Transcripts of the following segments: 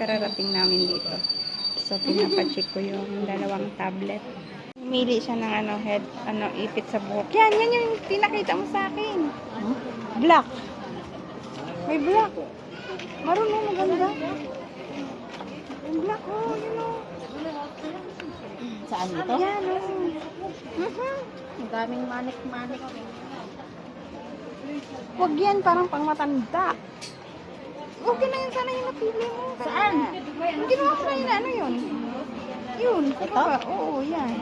kararating namin dito. So, pinapacheck ko yung dalawang tablet. Pumili siya ng ipit sa buhok. Yan yung pinakita mo sa akin. Black. May black. Marunong maganda. Yung black, yun Saan ito? Yan, Ang daming manik-manik. Huwag yan, parang pang matanda. Okay na yun, sana yung napili mo. Saan? Yung ginawa ko na yun, yun? Yun, Ito? Oo, yan.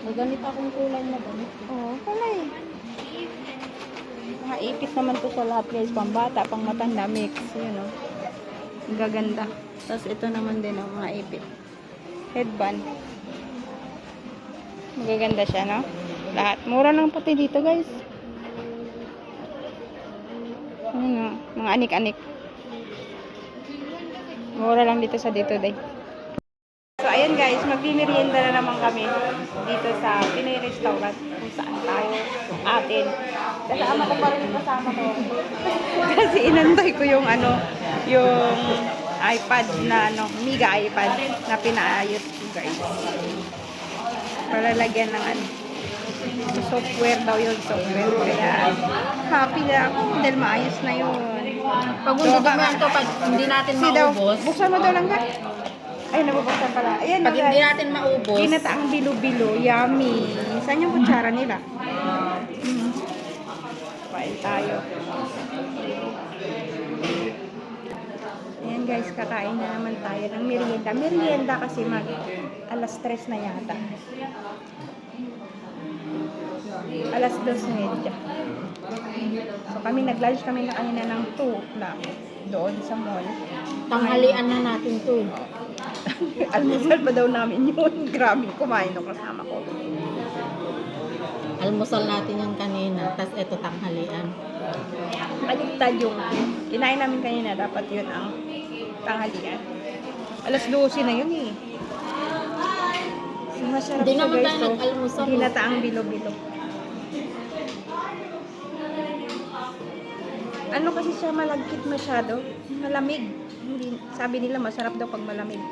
May ganito akong kulay na ganito. Oo, pala eh. Mga ipit naman to sa lahat guys, pang bata, pang matanda, mix. Yun Ang gaganda. Tapos ito naman din mga ipit. Headband. Magaganda siya, no? Lahat. Mura lang pati dito guys. Mga anik-anik. Mura lang dito sa dito day. So, ayan guys, magmimerienda na naman kami dito sa Pinoy restaurant kung saan tayo atin. Kasama ko pa rin yung kasama ko. Kasi inantay ko yung yung iPad na Mega iPad na pinaayos ko guys. Para lagyan ng software daw yung software. Kaya happy na ako dahil maayos na yun. Pag hindi natin maubos. Buksan mo daw lang ka. Ay, nabubuksan pala. Ayan, Pag hindi natin maubos. Ginataang bilo-bilo. Yummy. Saan yung kutsara nila? Kain tayo. Ayan guys, kakain na naman tayo ng merienda. Merienda kasi alas 3 na yata. Alas 2:30. So kami nag-lunch kami na kanina ng 2 o'clock doon sa mall. Tanghalian na natin to. Almusal pa daw namin yun. Grabe, kumain nung kasama ko. Almusal natin yung kanina, tas eto tanghalian. Kaligtad yung kinain namin kanina. Dapat yun ang tanghalian. Alas 12 na yun eh. So, masarap Hindi siya naman guys. tayo nag-almusal. Ginataang bilo-bilo. Ano kasi siya malagkit masyado? Malamig. Hindi, sabi nila masarap daw pag malamig.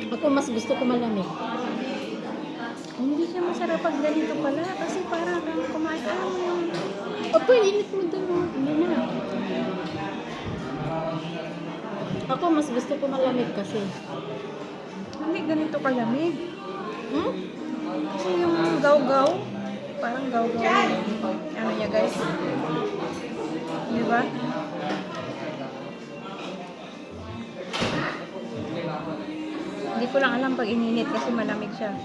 Ako mas gusto ko malamig. Hindi siya masarap pag ganito pala kasi parang kumain. Alam mo yung Opo, init mo doon. hindi na. Ako mas gusto ko malamig kasi. Hindi ganito kalamig. Kasi yung gaw-gaw, parang gaw-gaw. Ano niya guys? Di ba? Hindi ko lang alam pag ininit kasi malamig siya.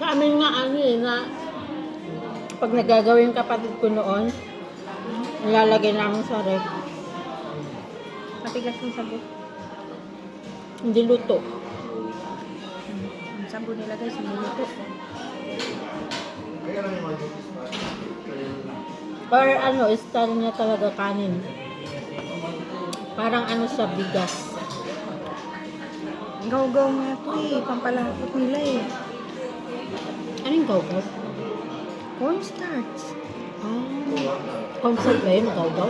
Sa amin nga na pag nagagawin yung kapatid ko noon, nilalagay namin sa ref. Matigas yung sagot. Hindi luto. Ang sago nila guys, hindi luto. Pero style niya talaga kanin. Parang sa bigas. Gaw-gaw nga ito eh. Pampalapot nila eh. Ano yung gaw-gaw? Cornstarch. Concept ba yun, gaw-gaw?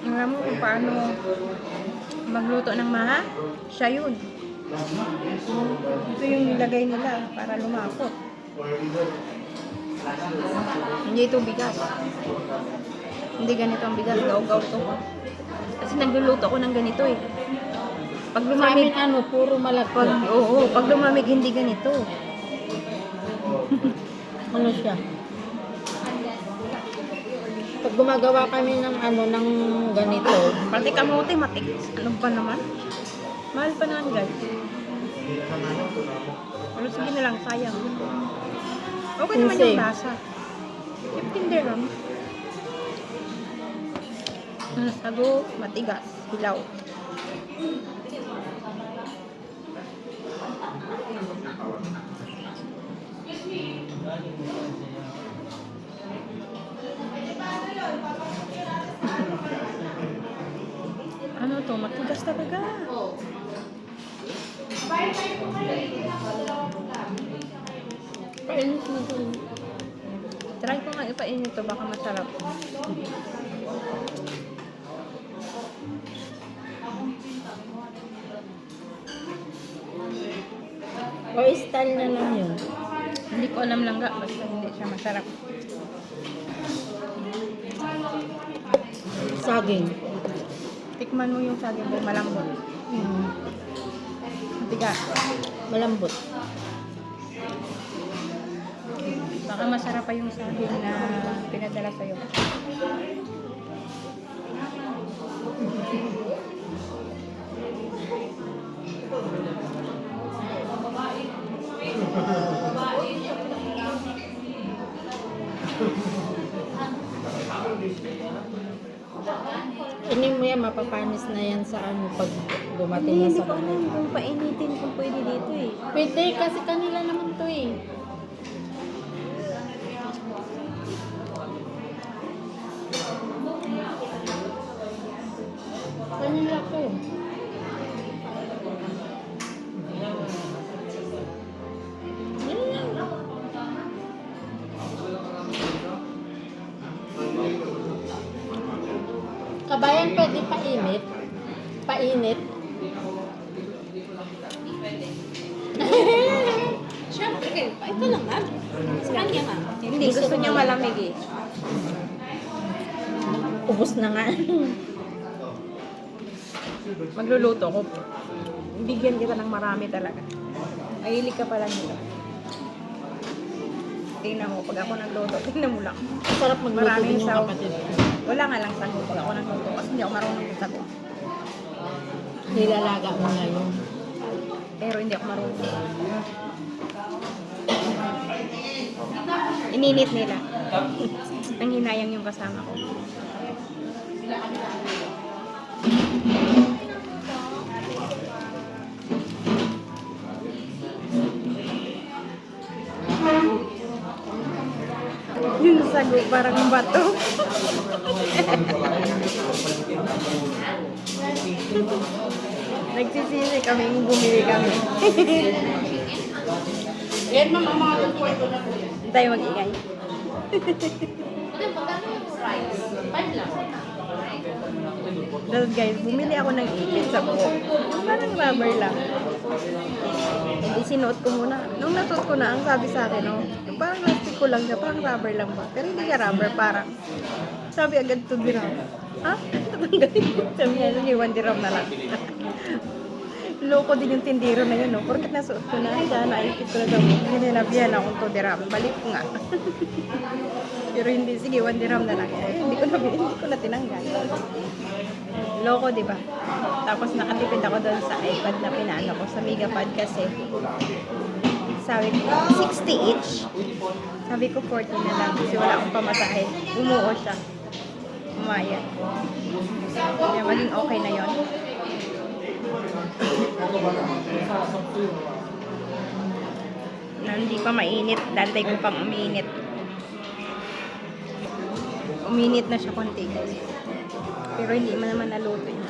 Alam mo kung paano magluto ng maha? Siya yun. Ito yung nilagay nila para lumapot. Hindi ito bigas. Hindi ganito ang bigas. Gaw-gaw to. Kasi nagluluto ko ng ganito eh. Pag Sa amin lumamig, puro malagkit. pag lumamig hindi ganito. Ano siya? Pag gumagawa kami ng ng ganito, Pati kamote matigas. Ano pa naman? Mahal pa naman guys. Pero sige na lang, sayang. Okay naman yung lasa. 15 dirham. Sago, matigas, hilaw. Ano to? Matigas talaga. painit na doon. ipainit to, baka masarap. O style na lang yun. Hindi ko alam lang ga, basta hindi siya masarap. Saging. Tikman mo yung saging mo, malambot. Mm. Matigas. Malambot. Baka masarap pa yung saging na pinadala sa'yo. Ini mo yan, mapapanis na yan sa ano pag dumating na Hindi sa ko alam kanila. kung painitin kung pwede dito eh. Pwede, kasi kanila naman to eh. Kanila to. Yan lang. Kabayan, pwede painit. Painit. Siyempre, ito lang nga. Sa kanya nga. Hindi, gusto niya malamig eh. Ubus na nga. Magluluto ko. Bigyan kita ng marami talaga. Mahilig ka pala nito. Tingnan mo, pag ako nagluto, tingnan mo lang. Sarap magluto Maraming din yung saw. kapatid ko. Wala nga lang sago pag ako nagluto kasi hindi ako marunong magsago. Nilalaga mo na yun. Pero hindi ako marunong. Ininit nila. Nanghinayang yung kasama ko. Yung sago parang bato. Nagsisisi kami, bumili kami. Yan, mama, mga kwento na po yan. Tayo mag-ingay. Five lang. Tapos guys, bumili ako ng ipit sa buhok. Parang rubber lang. Hindi sinuot ko muna. Nung nasuot ko na, ang sabi sa akin, no, parang plastic ko lang siya, parang rubber lang ba? Pero hindi ka rubber, parang. Sabi agad 2 dirham. Ha? Tatanggalin ko. Sabi niya, sige, 1 dirham na lang. Loko din yung tindero na yun, no? Porket nasuot ko na, siya, naipit ko na daw. Hininabihan akong 2 dirham. Balik ko nga. Pero hindi, sige, 1 dirham na lang. Eh, hindi ko na tinanggal. Loko, di ba? Tapos nakatipid ako doon sa iPad na pinaano ko, sa Megapad kasi. Sabi ko, 60 each. Sabi ko, 40 na lang kasi wala akong pamasahe. Umuo siya. Umayat. Kaya maging okay na yon. Na hindi pa mainit, dantay ko pang uminit. Uminit na siya konti guys. Pero hindi man naman naluto yun.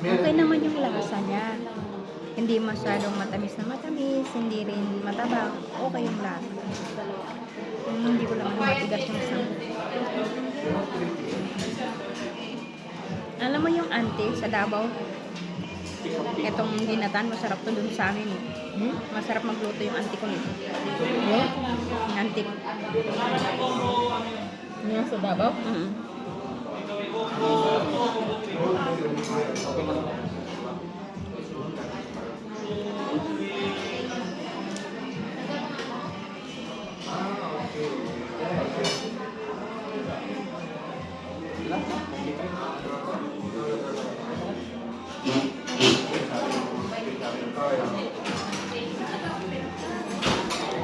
Okay naman yung lasa niya. Hindi masyadong matamis na matamis, hindi rin mataba. Okay yung lasa. Hindi ko lang matigas yung sang. Alam mo yung ante sa Davao? Itong ginatan, masarap to dun sa amin. Masarap magluto yung auntie ko nito. Yeah? Yung auntie ko. Yan sa Davao?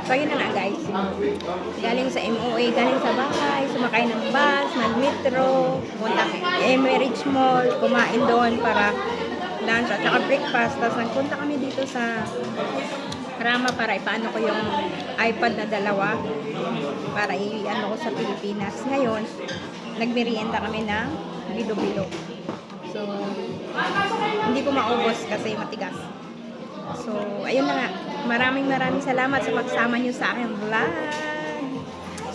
So, yun na nga guys. Galing sa MOA, galing sa bahay, sumakay ng bus, nag-metro, punta Emirates Mall, kumain doon para lunch at saka breakfast. Tapos nagpunta kami dito sa Rama para ipaano ko yung iPad na dalawa para i-ano ko sa Pilipinas. Ngayon, nagmerienda kami ng bilo-bilo. So, hindi ko maubos kasi matigas. So, ayun na nga. Maraming salamat sa pagsama nyo sa aking vlog.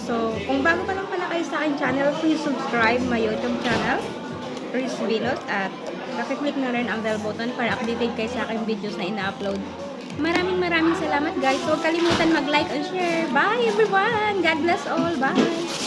So, kung bago pa lang pala kayo sa aking channel, please subscribe my YouTube channel, Riz Venus, at pakiclick na rin ang bell button para updated kayo sa aking videos na ina-upload. Maraming salamat guys. So, huwag kalimutan mag-like and share. Bye everyone! God bless all. Bye!